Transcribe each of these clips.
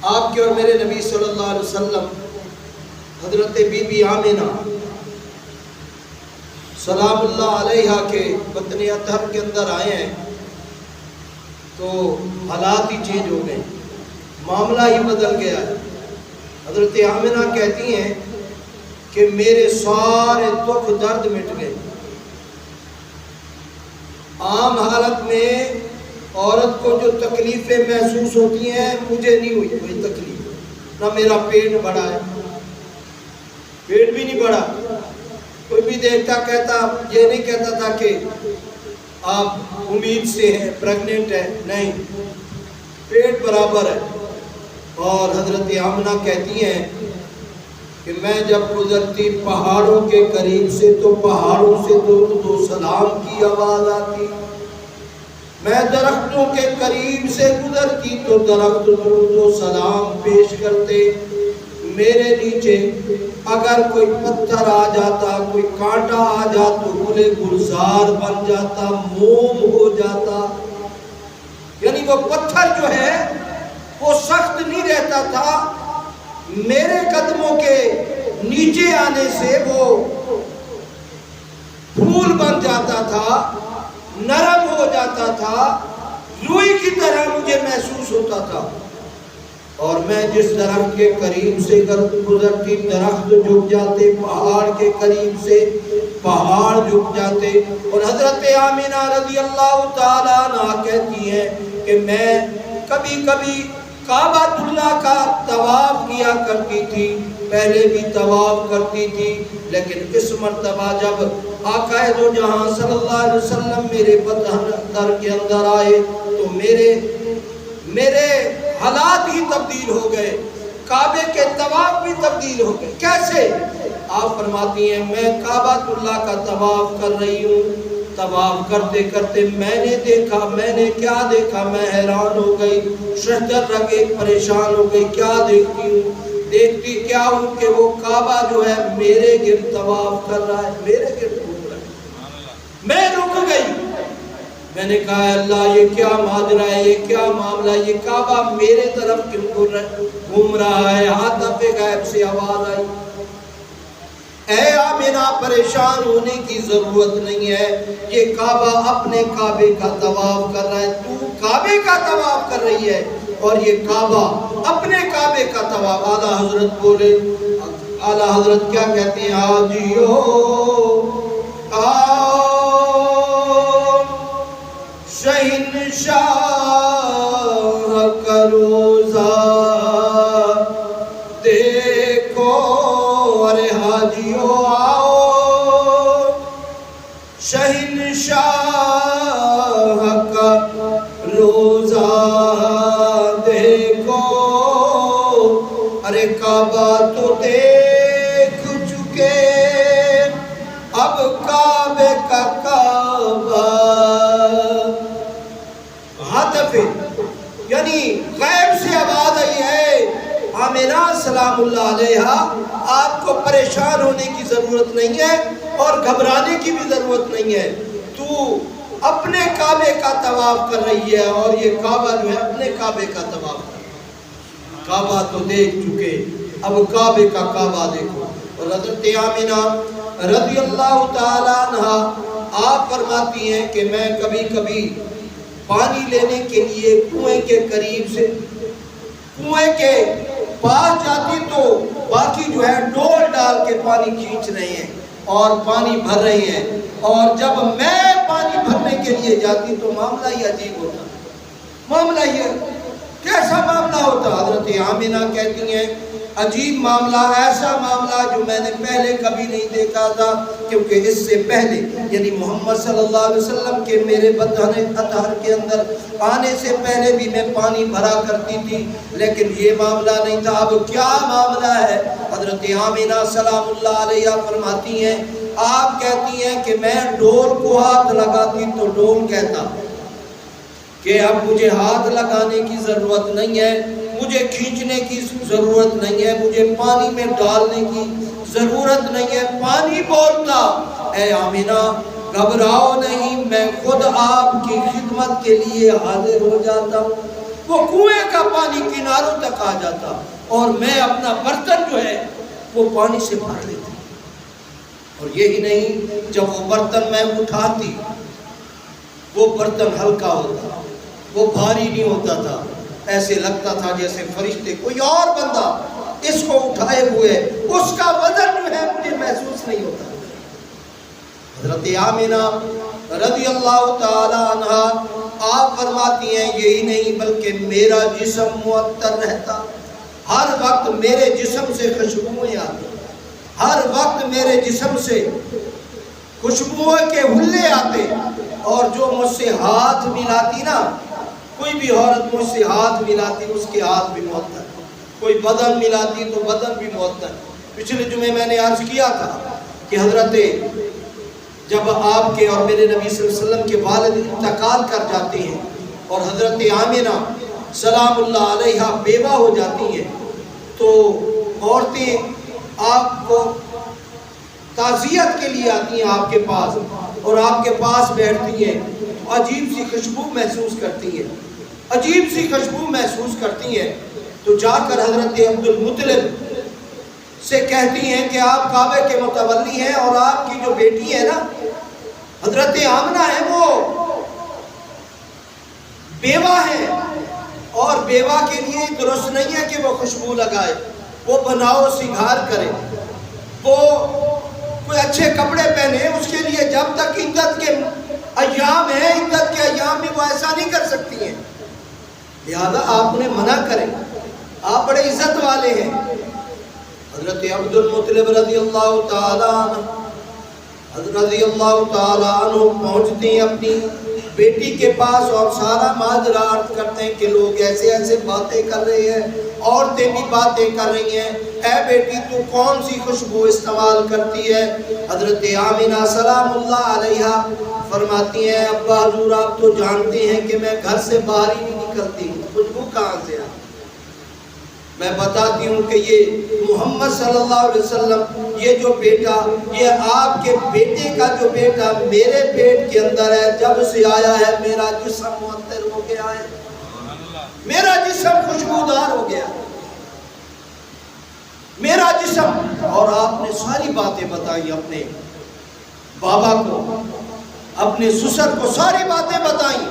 آپ کے اور میرے نبی صلی اللہ علیہ وسلم حضرت بی بی آمینہ سلام اللہ علیہا کے بطن اطہر کے اندر آئے ہیں تو حالات ہی چینج ہو گئے، معاملہ ہی بدل گیا ہے۔ حضرت آمینہ کہتی ہیں کہ میرے سارے دکھ درد مٹ گئے۔ عام حالت میں عورت کو جو تکلیفیں محسوس ہوتی ہیں مجھے نہیں ہوئی کوئی تکلیف، نہ میرا پیٹ بڑھا ہے، پیٹ بھی نہیں بڑھا۔ کوئی بھی دیکھتا کہتا، یہ نہیں کہتا تھا کہ آپ امید سے ہیں، پریگننٹ ہے، نہیں، پیٹ برابر ہے۔ اور حضرت آمنہ کہتی ہیں کہ میں جب گزرتی پہاڑوں کے قریب سے تو پہاڑوں سے درود و سلام کی آواز آتی، میں درختوں کے قریب سے گزرتی تو درخت درود و سلام پیش کرتے، میرے نیچے اگر کوئی پتھر آ جاتا، کوئی کانٹا آ جاتا تو گلے گلزار بن جاتا، موم ہو جاتا۔ یعنی وہ پتھر جو ہے وہ سخت نہیں رہتا تھا، میرے قدموں کے نیچے آنے سے وہ پھول بن جاتا تھا، نرم ہو جاتا تھا، روئی کی طرح مجھے محسوس ہوتا تھا۔ اور میں جس درخت کے قریب سے گزرتی درخت جھک جاتے، پہاڑ کے قریب سے پہاڑ جھک جاتے۔ اور حضرت آمینہ رضی اللہ تعالیٰ عنہ کہتی ہیں کہ میں کبھی کبھی کعبۃ اللہ کا طواف کیا کرتی تھی، پہلے بھی طواف کرتی تھی، لیکن اس مرتبہ جب آقا دو جہاں صلی اللہ علیہ وسلم میرے بطن در کے اندر آئے تو میرے حالات ہی تبدیل ہو گئے، کعبے کے طواف بھی تبدیل ہو گئے۔ کیسے؟ آپ فرماتی ہیں میں کعبۃ اللہ کا طواف کر رہی ہوں، طواف کرتے کرتے میں نے دیکھا، میں نے کیا دیکھا، میں حیران ہو گئی، شہدر رگے پریشان ہو گئی، کیا دیکھتی ہوں؟ دیکھتی کیا ہوں کہ وہ کعبہ جو ہے میرے گرد طواف کر رہا ہے، میرے گرد گھوم رہا ہے۔ میں رک گئی، میں نے کہا اللہ یہ کیا ماجرا ہے، یہ کیا معاملہ، یہ کعبہ میرے طرف کیوں گھوم رہا ہے؟ عاطف غیب سے آواز آئی، اے آمینہ پریشان ہونے کی ضرورت نہیں ہے، یہ کعبہ اپنے کعبے کا طواف کر رہا ہے، تو کعبے کا طواف کر رہی ہے اور یہ کعبہ اپنے کعبے کا طواف۔ اعلیٰ حضرت بولے، اعلیٰ حضرت کیا کہتے ہیں؟ آجیو آؤ شہنشاہ کا روزہ دیکھو، ارے حاجیو آؤ شہنشاہ کا روزہ دیکھو، ارے کعبہ تو دیکھ چکے اب کعبے کا کعبہ۔ یعنی غیب سے آواز آئی ہے آمینہ سلام اللہ علیہا، آپ کو پریشان ہونے کی ضرورت نہیں ہے اور گھبرانے کی بھی ضرورت نہیں ہے، تو اپنے کعبے کا طواف کر رہی ہے اور یہ کعبہ جو ہے اپنے کعبے کا طواف کر رہی ہے۔ کعبہ تو دیکھ چکے اب کعبے کا کعبہ دیکھو۔ اور حضرت آمینہ رضی اللہ تعالیٰ عنہ آپ فرماتی ہیں کہ میں کبھی کبھی پانی لینے کے لیے کنویں کے قریب سے کنویں کے پاس جاتی تو باقی جو ہے ڈول ڈال کے پانی کھینچ رہے ہیں اور پانی بھر رہے ہیں، اور جب میں پانی بھرنے کے لیے جاتی تو معاملہ ہی عجیب ہوتا، معاملہ یہ کیسا معاملہ ہوتا؟ حضرت آمینہ کہتی ہیں عجیب معاملہ، ایسا معاملہ جو میں نے پہلے کبھی نہیں دیکھا تھا، کیونکہ اس سے پہلے یعنی محمد صلی اللہ علیہ وسلم کے میرے بطن اطہر کے اندر آنے سے پہلے بھی میں پانی بھرا کرتی تھی، لیکن یہ معاملہ نہیں تھا۔ اب کیا معاملہ ہے؟ حضرت آمینہ سلام اللہ علیہ فرماتی ہیں، آپ کہتی ہیں کہ میں ڈول کو ہاتھ لگاتی تو ڈول کہتا کہ اب مجھے ہاتھ لگانے کی ضرورت نہیں ہے، مجھے کھینچنے کی ضرورت نہیں ہے، مجھے پانی میں ڈالنے کی ضرورت نہیں ہے۔ پانی بولتا، اے آمینہ گھبراؤ نہیں، میں خود آپ کی خدمت کے لیے حاضر ہو جاتا ہوں۔ وہ کنویں کا پانی کناروں تک آ جاتا اور میں اپنا برتن جو ہے وہ پانی سے بھر لیتی. اور یہی نہیں، جب وہ برتن میں اٹھاتی وہ برتن ہلکا ہوتا، وہ بھاری نہیں ہوتا تھا، ایسے لگتا تھا جیسے فرشتے کوئی اور بندہ اس کو اٹھائے ہوئے، اس کا وزن جو ہے مجھے محسوس نہیں ہوتا. حضرت آمنہ رضی اللہ تعالی عنہ آپ فرماتی ہیں یہی نہیں بلکہ میرا جسم معطر رہتا، ہر وقت میرے جسم سے خوشبوئیں آتی، ہر وقت میرے جسم سے خوشبوؤں کے حلے آتے، اور جو مجھ سے ہاتھ ملاتی نا، کوئی بھی عورت مجھ سے ہاتھ ملاتی اس کے ہاتھ بھی معطر، کوئی بدن ملاتی تو بدن بھی معطر. پچھلے جمعے میں نے عرض کیا تھا کہ حضرت جب آپ کے اور میرے نبی صلی اللہ علیہ وسلم کے والد انتقال کر جاتے ہیں اور حضرت آمنہ سلام اللہ علیہا بیوہ ہو جاتی ہیں، تو عورتیں آپ کو تعزیت کے لیے آتی ہیں آپ کے پاس، اور آپ کے پاس بیٹھتی ہیں، عجیب سی خوشبو محسوس کرتی ہیں، عجیب سی خوشبو محسوس کرتی ہیں. تو جا کر حضرت عبد المطلب سے کہتی ہیں کہ آپ کعبے کے متولی ہیں اور آپ کی جو بیٹی ہے نا حضرت آمنہ ہے وہ بیوہ ہے، اور بیوہ کے لیے درست نہیں ہے کہ وہ خوشبو لگائے، وہ بناؤ سنگھار کرے، وہ کوئی اچھے کپڑے پہنے، اس کے لیے جب تک عدت کے ایام ہیں، عدت کے ایام میں وہ ایسا نہیں کر سکتی ہیں، لہذا آپ نے منع کریں، آپ بڑے عزت والے ہیں. حضرت عبد المطلب رضی اللہ تعالیٰ عنہ پہنچتے ہیں اپنی بیٹی کے پاس اور سارا ماجرا عرض کرتے ہیں کہ لوگ ایسے ایسے باتیں کر رہے ہیں، عورتیں بھی باتیں کر رہی ہیں، اے بیٹی تو کون سی خوشبو استعمال کرتی ہے؟ حضرت آمنہ سلام اللہ علیہا فرماتی ہیں ابا حضور آپ تو جانتے ہیں کہ میں گھر سے باہر ہی نہیں نکلتی، خوشبو کہاں سے آتی؟ میں بتاتی ہوں کہ یہ محمد صلی اللہ علیہ وسلم، یہ جو بیٹا، یہ آپ کے بیٹے کا جو بیٹا میرے پیٹ کے اندر ہے، جب سے آیا ہے میرا جسم معطر ہو گیا ہے، میرا جسم خوشبودار ہو گیا، میرا جسم. اور آپ نے ساری باتیں بتائی اپنے بابا کو، اپنے سسر کو ساری باتیں بتائیں،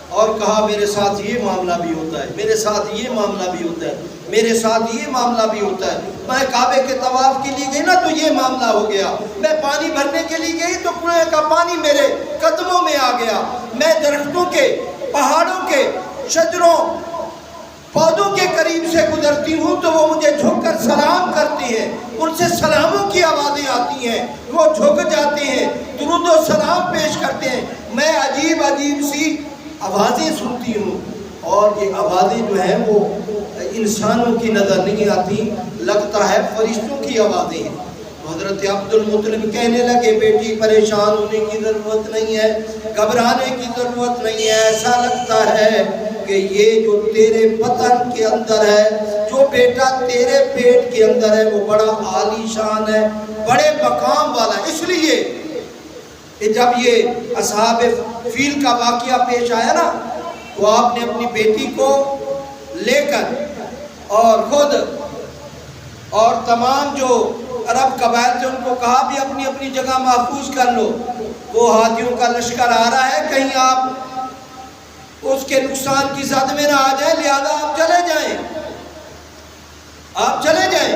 اور کہا میرے ساتھ یہ معاملہ بھی ہوتا ہے، میرے ساتھ یہ معاملہ بھی ہوتا ہے، میرے ساتھ یہ معاملہ بھی ہوتا ہے. میں کعبے کے طواف کے لیے گئی نا تو یہ معاملہ ہو گیا، میں پانی بھرنے کے لیے گئی تو کنویں کا پانی میرے قدموں میں آ گیا، میں درختوں کے، پہاڑوں کے، شجروں، پودوں کے قریب سے گزرتی ہوں تو وہ مجھے جھک کر سلام کرتے ہیں، ان سے سلاموں کی آوازیں آتی ہیں، وہ جھک جاتے ہیں، درود و سلام پیش کرتے ہیں، میں عجیب عجیب سی آوازیں سنتی ہوں، اور یہ آوازیں جو ہیں وہ انسانوں کی نظر نہیں آتی، لگتا ہے فرشتوں کی آوازیں ہیں. حضرت عبد المطلب کہنے لگے بیٹی پریشان ہونے کی ضرورت نہیں ہے، گھبرانے کی ضرورت نہیں ہے، ایسا لگتا ہے کہ یہ جو تیرے بطن کے اندر ہے، جو بیٹا تیرے پیٹ کے اندر ہے وہ بڑا عالی شان ہے، بڑے مقام والا ہے. اس لیے کہ جب یہ اصحاب فیل کا واقعہ پیش آیا نا تو آپ نے اپنی بیٹی کو لے کر اور خود اور تمام جو عرب قبائل تھے ان کو کہا بھی اپنی اپنی جگہ محفوظ کر لو، وہ ہاتھیوں کا لشکر آ رہا ہے، کہیں آپ اس کے نقصان کی زد میں نہ آ جائیں، لہذا آپ چلے جائیں، آپ چلے جائیں،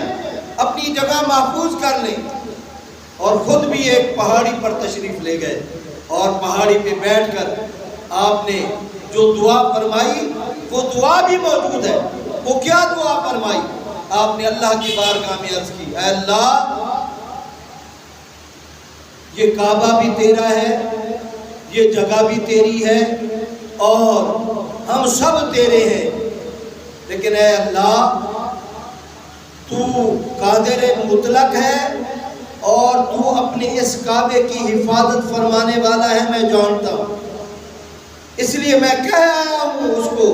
اپنی جگہ محفوظ کر لیں. اور خود بھی ایک پہاڑی پر تشریف لے گئے اور پہاڑی پہ بیٹھ کر آپ نے جو دعا فرمائی وہ دعا بھی موجود ہے. وہ کیا دعا فرمائی؟ آپ نے اللہ کی بارگاہ میں عرض کی اے اللہ یہ کعبہ بھی تیرا ہے، یہ جگہ بھی تیری ہے اور ہم سب تیرے ہیں، لیکن اے اللہ تو قادر مطلق ہے اور تو اپنے اس کعبے کی حفاظت فرمانے والا ہے، میں جانتا ہوں، اس لیے میں کہہ آیا ہوں اس کو،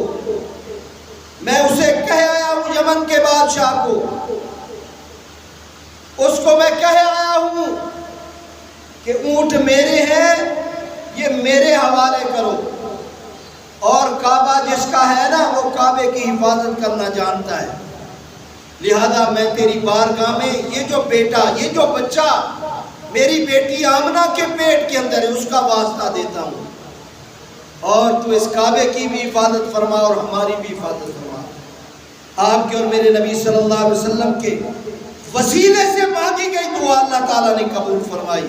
میں اسے کہہ آیا ہوں یمن کے بادشاہ کو، اس کو میں کہہ آیا ہوں کہ اونٹ میرے ہیں، یہ میرے حوالے کرو، اور کعبہ جس کا ہے نا وہ کعبے کی حفاظت کرنا جانتا ہے، لہذا میں تیری بارگاہ میں یہ جو بیٹا، یہ جو بچہ میری بیٹی آمنہ کے پیٹ کے اندر ہے اس کا واسطہ دیتا ہوں، اور تو اس کعبے کی بھی حفاظت فرما اور ہماری بھی حفاظت فرما۔ آپ کے اور میرے نبی صلی اللہ علیہ وسلم کے وسیلے سے مانگی گئی دعا اللہ تعالیٰ نے قبول فرمائی،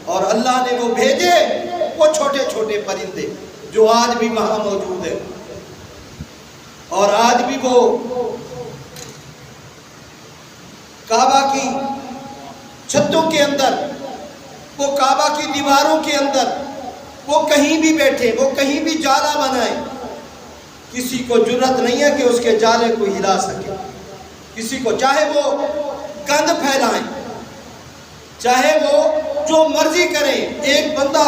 اور اللہ نے وہ بھیجے وہ چھوٹے چھوٹے پرندے جو آج بھی وہاں موجود ہیں، اور آج بھی وہ کعبہ کی چھتوں کے اندر، وہ کعبہ کی دیواروں کے اندر، وہ کہیں بھی بیٹھے، وہ کہیں بھی جالا بنائیں، کسی کو جرأت نہیں ہے کہ اس کے جالے کو ہلا سکے، کسی کو چاہے وہ گند پھیلائیں، چاہے وہ جو مرضی کریں، ایک بندہ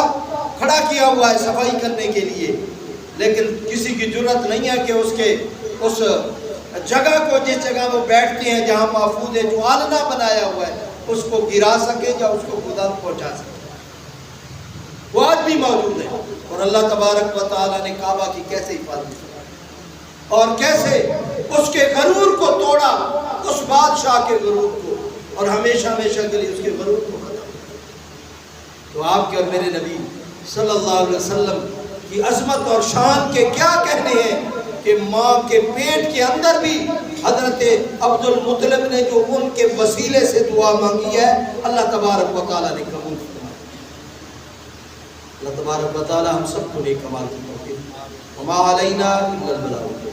کھڑا کیا ہوا ہے صفائی کرنے کے لیے، لیکن کسی کی جرأت نہیں ہے کہ اس جگہ کو، جس جگہ وہ بیٹھتے ہیں جہاں محفوظ ہے، جو آلنا بنایا ہوا ہے، اس کو گرا سکے یا اس کو خدا پہنچا سکے۔ وہ آج بھی موجود ہے، اور اللہ تبارک و تعالیٰ نے کعبہ کی کیسے حفاظت کی اور کیسے اس کے غرور کو توڑا، اس بادشاہ کے غرور کو، اور ہمیشہ ہمیشہ کے لیے اس کے غرور کو ختم کیا۔ تو آپ کے اور میرے نبی صلی اللہ علیہ وسلم کی عظمت اور شان کے کیا کہنے ہیں کہ ماں کے پیٹ کے اندر بھی حضرت عبد المطلب نے جو ان کے وسیلے سے دعا مانگی ہے اللہ تبارک و تعالیٰ نے قبول فرمائی۔ اللہ تبارک و تعالیٰ ہم سب کو نیک اعمال کی توفیق، وما علینا الا البلاغ۔